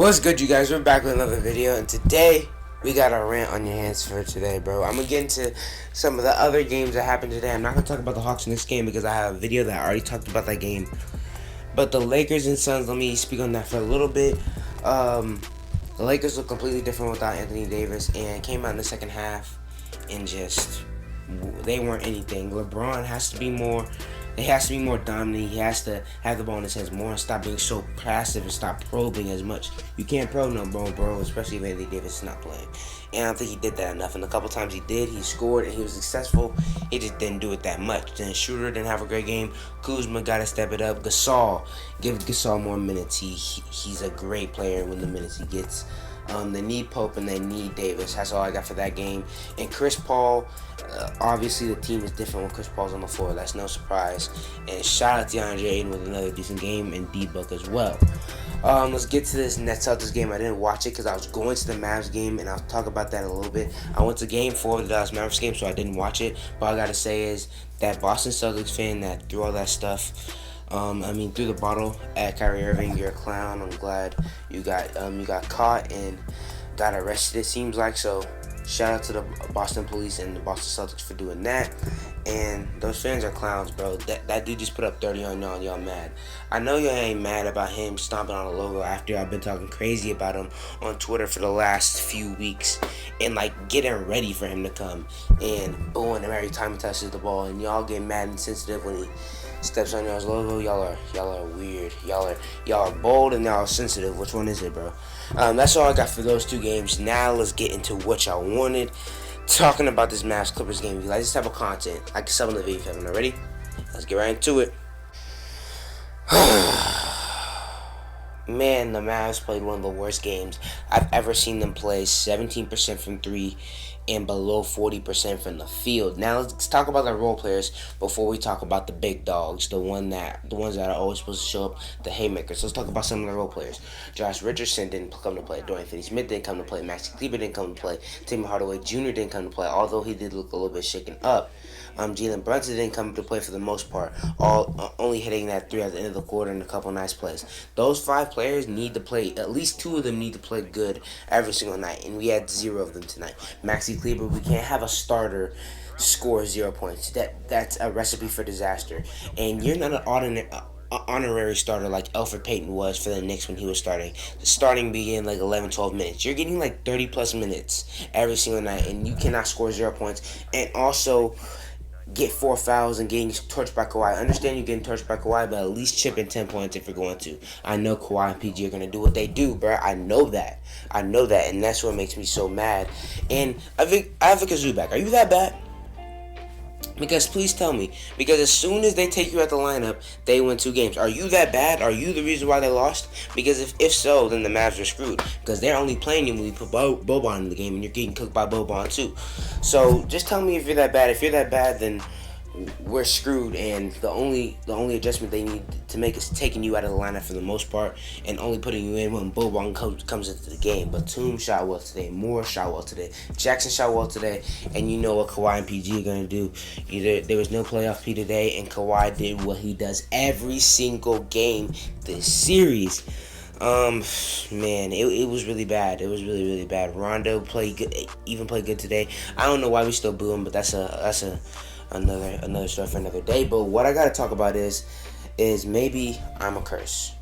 What's good, you guys? We're back with another video, and today we got a rant on your hands for today, bro. I'm gonna get into some of the other games that happened today. I'm not gonna talk about the Hawks in this game because I have a video that I already talked about that game. But the Lakers and Suns, let me speak on that for a little bit. The Lakers look completely different without Anthony Davis, and came out in the second half and just they weren't anything. LeBron has to be more. He has to be more dominant. He has to have the ball in his hands more and stop being so passive and stop probing as much. You can't probe no bro, especially if Anthony Davis is not playing. And I don't think he did that enough. And a couple times he did, he scored and he was successful. He just didn't do it that much. Then Shooter didn't have a great game. Kuzma got to step it up. Gasol, give Gasol more minutes. He's a great player when the minutes he gets. They need Pope and they need Davis. That's all I got for that game. And Chris Paul, obviously the team is different when Chris Paul's on the floor. That's no surprise. And shout out to DeAndre Ayton with another decent game, and D-Book as well. Let's get to this Nets Celtics game. I didn't watch it because I was going to the Mavs game, and I'll talk about that in a little bit. I went to game 4 of the Dallas Mavericks game, so I didn't watch it. But all I got to say is that Boston Celtics fan that threw all that stuff, through the bottle at Kyrie Irving, you're a clown. I'm glad you got caught and got arrested, it seems like. So shout out to the Boston police and the Boston Celtics for doing that. And those fans are clowns, bro. That dude just put up 30 on y'all and y'all mad. I know y'all ain't mad about him stomping on the logo after I've been talking crazy about him on Twitter for the last few weeks and like getting ready for him to come and booing him every time he touches the ball, and y'all get mad and sensitive when he steps on y'all's logo. Y'all are weird. Y'all are bold and y'all are sensitive. Which one is it, bro? That's all I got for those 2 games. Now let's get into what y'all wanted. Talking about this Mavs Clippers game. If you like this type of content, I can sub in the video if you haven't already. Let's get right into it. Man, the Mavs played one of the worst games I've ever seen them play. 17% from 3 and below 40% from the field. Now let's talk about the role players before we talk about the big dogs, the ones that are always supposed to show up, the haymakers. Let's talk about some of the role players. Josh Richardson didn't come to play. Dorian Finney-Smith didn't come to play. Maxi Kleber didn't come to play. Timmy Hardaway Jr. didn't come to play, although he did look a little bit shaken up. Jalen Brunson didn't come to play for the most part, only hitting that 3 at the end of the quarter and a couple nice plays. Those 5 players need to play, at least 2 of them need to play good every single night, and we had 0 of them tonight. Maxi Kleber, we can't have a starter score 0 points. That's a recipe for disaster. And you're not an honorary starter like Elfrid Payton was for the Knicks when he was starting. The starting began like 11-12 minutes. You're getting like 30 plus minutes every single night, and you cannot score 0 points and also get 4 fouls and getting torched by Kawhi. I understand you're getting torched by Kawhi, but at least chip in 10 points if you're going to. I know Kawhi and PG are going to do what they do, bro. I know that, and that's what makes me so mad. And Ivica Zubac, are you that bad? Because please tell me. Because as soon as they take you out the lineup, they win 2 games. Are you that bad? Are you the reason why they lost? Because if so, then the Mavs are screwed. Because they're only playing you when we put Boban in the game, and you're getting cooked by Boban too. So just tell me if you're that bad. If you're that bad, then we're screwed, and the only adjustment they need to make is taking you out of the lineup for the most part and only putting you in when Boban comes into the game. Batum shot well today. Moore shot well today. Jackson shot well today. And you know what Kawhi and PG are going to do. Either there was no playoff P today, and Kawhi did what he does every single game this series. Man, it was really bad. It was really, really bad. Rondo played good today. I don't know why we still boo him, but that's another story for another day. But what I gotta talk about is maybe I'm a curse.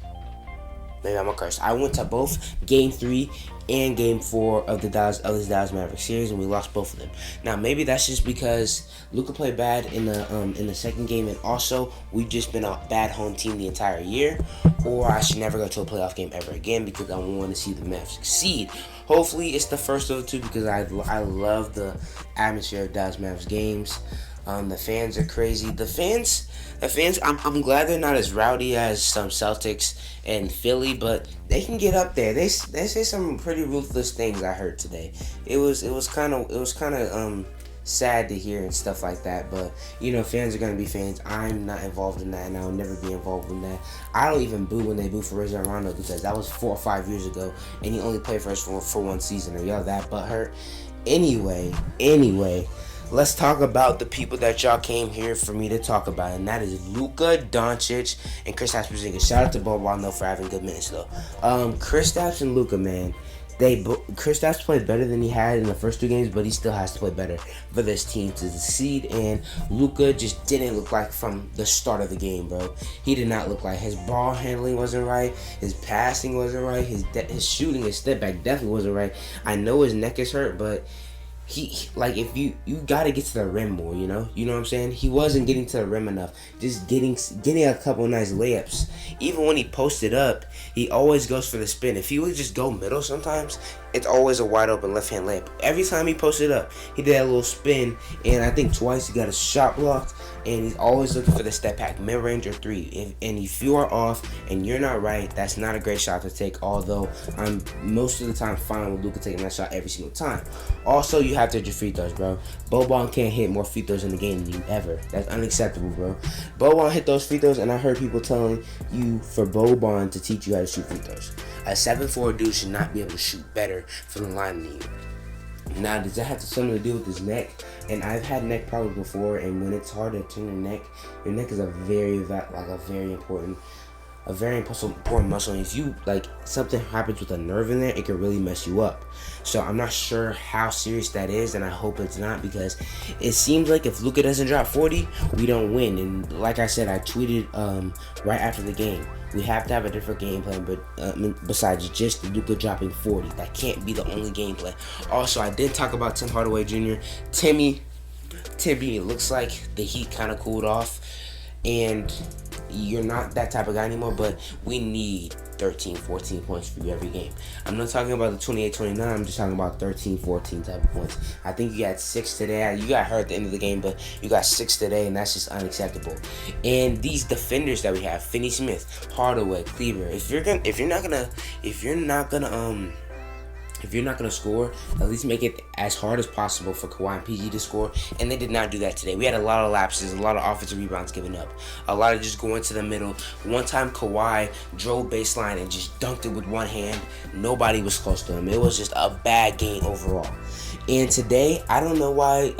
I went to both Game 3 and Game 4 of this Dallas Mavericks series, and we lost both of them. Now maybe that's just because Luka played bad in the second game, and also we've just been a bad home team the entire year, or I should never go to a playoff game ever again because I want to see the Mavs succeed. Hopefully it's the first of the 2 because I love the atmosphere of Dallas Mavericks games. The fans are crazy. The fans. I'm glad they're not as rowdy as some Celtics and Philly, but they can get up there. They say some pretty ruthless things. I heard today. It was kind of sad to hear and stuff like that. But fans are gonna be fans. I'm not involved in that, and I'll never be involved in that. I don't even boo when they boo for Rajon Rondo because that was 4 or 5 years ago, and he only played for us for 1 season. Are y'all that butthurt? Anyway. let's talk about the people that y'all came here for me to talk about, and that is Luka Doncic and Kristaps Porzingis. Shout out to Boban though for having good minutes though. Kristaps and Luka, man. Kristaps played better than he had in the first 2 games, but he still has to play better for this team to succeed. And Luka just didn't look like from the start of the game, bro. He did not look like his ball handling wasn't right, his passing wasn't right, his shooting, his step back definitely wasn't right. I know his neck is hurt, but he like if you gotta get to the rim more, you know what I'm saying. He wasn't getting to the rim enough, just getting a couple of nice layups. Even when he posted up, he always goes for the spin. If he would just go middle sometimes, it's always a wide open left hand layup. Every time he posted up, he did a little spin, and I think twice he got a shot blocked. And he's always looking for the step back, mid range or three. If you are off and you're not right, that's not a great shot to take. Although I'm most of the time fine with Luka taking that shot every single time. Also, you have to hit your free throws, bro. Boban can't hit more free throws in the game than you ever. That's unacceptable, bro. Boban hit those free throws, and I heard people telling you for Boban to teach you how to shoot free throws. A 7'4" dude should not be able to shoot better from the line than you. Now, does that have something to do with his neck? And I've had neck problems before, and when it's hard to turn your neck is a very important muscle. And if you something happens with a nerve in there, it can really mess you up. So I'm not sure how serious that is, and I hope it's not, because it seems like if Luka doesn't drop 40, we don't win. And like I said, I tweeted right after the game, we have to have a different game plan, but besides just Luka dropping 40, that can't be the only game plan. Also, I did talk about Tim Hardaway Jr. Timmy, it looks like the heat kind of cooled off, and you're not that type of guy anymore, but we need 13, 14 points for you every game. I'm not talking about the 28, 29. I'm just talking about 13, 14 type of points. I think you got 6 today. You got hurt at the end of the game, but you got 6 today, and that's just unacceptable. And these defenders that we have, Finney Smith, Hardaway, Kleber, if you're not gonna score, at least make it as hard as possible for Kawhi and PG to score. And they did not do that today. We had a lot of lapses, a lot of offensive rebounds given up, a lot of just going to the middle. One time Kawhi drove baseline and just dunked it with one hand. Nobody was close to him. It was just a bad game overall. And today, I don't know why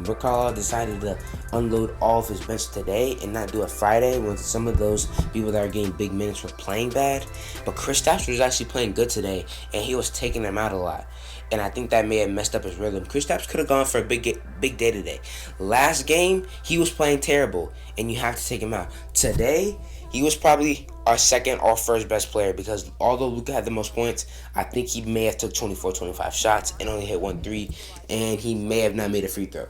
Rick Carlisle decided to unload all of his bench today and not do it Friday when some of those people that are getting big minutes were playing bad. But Kristaps was actually playing good today, and he was taking them out a lot. And I think that may have messed up his rhythm. Kristaps could have gone for a big day today. Last game, he was playing terrible, and you have to take him out. Today, he was probably our second or first best player, because although Luka had the most points, I think he may have took 24, 25 shots and only hit 1 3, and he may have not made a free throw.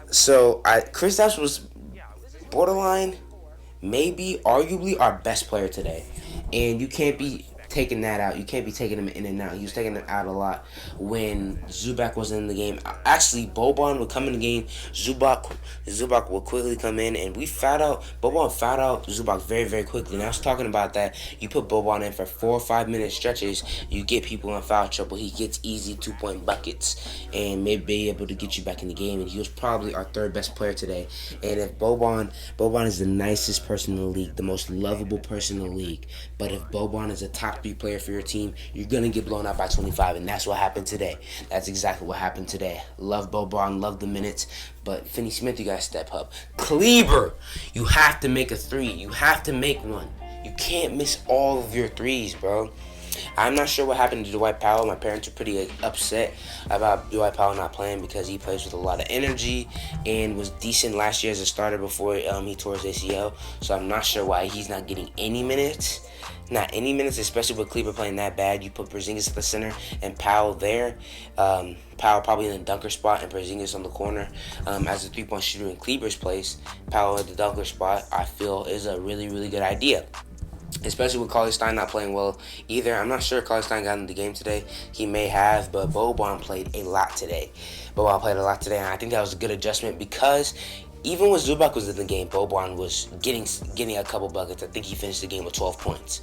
So Kristaps was borderline, maybe, arguably our best player today. And you can't be taking that out. You can't be taking him in and out. He was taking it out a lot when Zubac was in the game. Actually, Boban would come in the game. Zubac would quickly come in, and Boban fouled out Zubac very, very quickly. And I was talking about that. You put Boban in for 4 or 5 minute stretches, you get people in foul trouble. He gets easy 2-point buckets and may be able to get you back in the game. And he was probably our third best player today. And if Boban is the nicest person in the league, the most lovable person in the league. But if Boban is a top 3 player for your team, you're going to get blown out by 25. And that's what happened today. That's exactly what happened today. Love Boban, love the minutes. But Finney Smith, you got to step up. Kleber, you have to make a 3. You have to make one. You can't miss all of your 3s, bro. I'm not sure what happened to Dwight Powell. My parents are pretty upset about Dwight Powell not playing because he plays with a lot of energy and was decent last year as a starter before he tore his ACL. So I'm not sure why he's not getting any minutes. Not any minutes, especially with Kleber playing that bad. You put Porzingis at the center and Powell there. Powell probably in the dunker spot and Porzingis on the corner as a 3-point shooter in Kleber's place. Powell at the dunker spot, I feel, is a really, really good idea. Especially with Cauley-Stein not playing well either. I'm not sure if Cauley-Stein got in the game today. He may have, but Boban played a lot today. And I think that was a good adjustment because even when Zubac was in the game, Boban was getting a couple buckets. I think he finished the game with 12 points.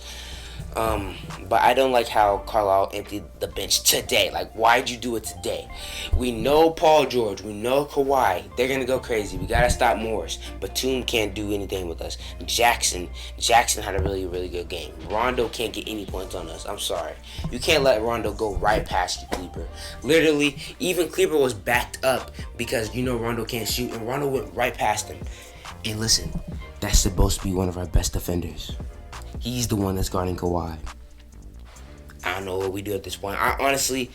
But I don't like how Carlisle emptied the bench today. Like, why'd you do it today? We know Paul George, we know Kawhi. They're gonna go crazy. We gotta stop Morris. Batum can't do anything with us. Jackson had a really, really good game. Rondo can't get any points on us. I'm sorry. You can't let Rondo go right past you, Kleber. Literally, even Kleber was backed up because Rondo can't shoot, and Rondo went right past him. And listen, that's supposed to be one of our best defenders. He's the one that's guarding Kawhi. I don't know what we do at this point. Honestly,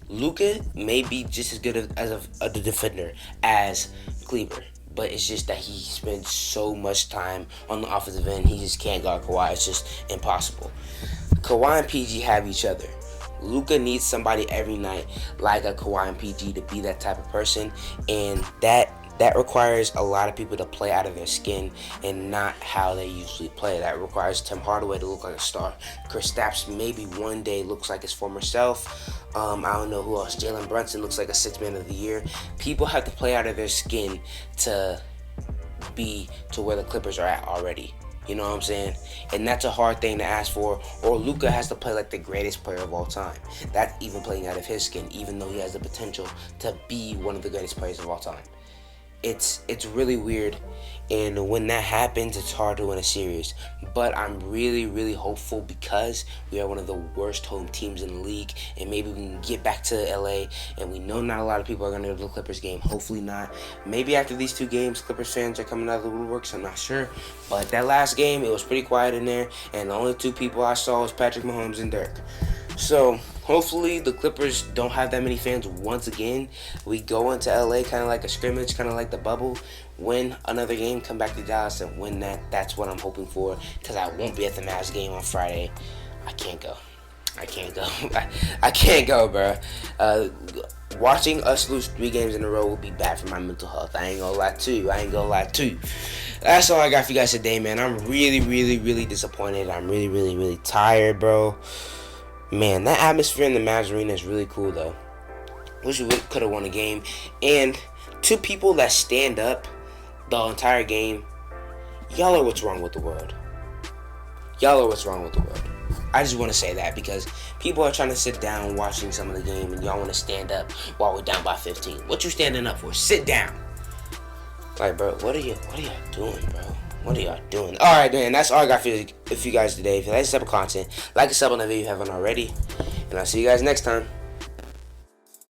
Luka may be just as good as a defender as Kleber. But it's just that he spends so much time on the offensive end, he just can't guard Kawhi. It's just impossible. Kawhi and PG have each other. Luka needs somebody every night like a Kawhi and PG to be that type of person. And that requires a lot of people to play out of their skin and not how they usually play. That requires Tim Hardaway to look like a star. Kristaps maybe one day looks like his former self. I don't know who else. Jalen Brunson looks like a 6th man of the year. People have to play out of their skin to be to where the Clippers are at already. You know what I'm saying? And that's a hard thing to ask for. Or Luka has to play like the greatest player of all time. That's even playing out of his skin, even though he has the potential to be one of the greatest players of all time. It's really weird, and when that happens, it's hard to win a series. But I'm really, really hopeful because we are one of the worst home teams in the league, and maybe we can get back to LA. And we know not a lot of people are going to go to the Clippers game. Hopefully not. Maybe after these 2 games, Clippers fans are coming out of the woodworks. I'm not sure. But that last game, it was pretty quiet in there, and the only 2 people I saw was Patrick Mahomes and Dirk. So hopefully the Clippers don't have that many fans once again. We go into LA kind of like a scrimmage, kind of like the bubble, win another game, come back to Dallas and win that. That's what I'm hoping for, because I won't be at the Mavs game on Friday. I can't go. I can't go, bro. Watching us lose 3 games in a row will be bad for my mental health. I ain't gonna lie to you. That's all I got for you guys today, man. I'm really, really, really disappointed. I'm really, really, really tired, bro. Man, that atmosphere in the Mavs Arena is really cool, though. Wish we could have won a game. And 2 people that stand up the entire game, y'all are what's wrong with the world. I just want to say that because people are trying to sit down watching some of the game, and y'all want to stand up while we're down by 15. What you standing up for? Sit down. Like, bro, what are y'all doing, bro? What are y'all doing? Alright, man, that's all I got for you guys today. If you like this type of content, like and sub on the video if you haven't already. And I'll see you guys next time.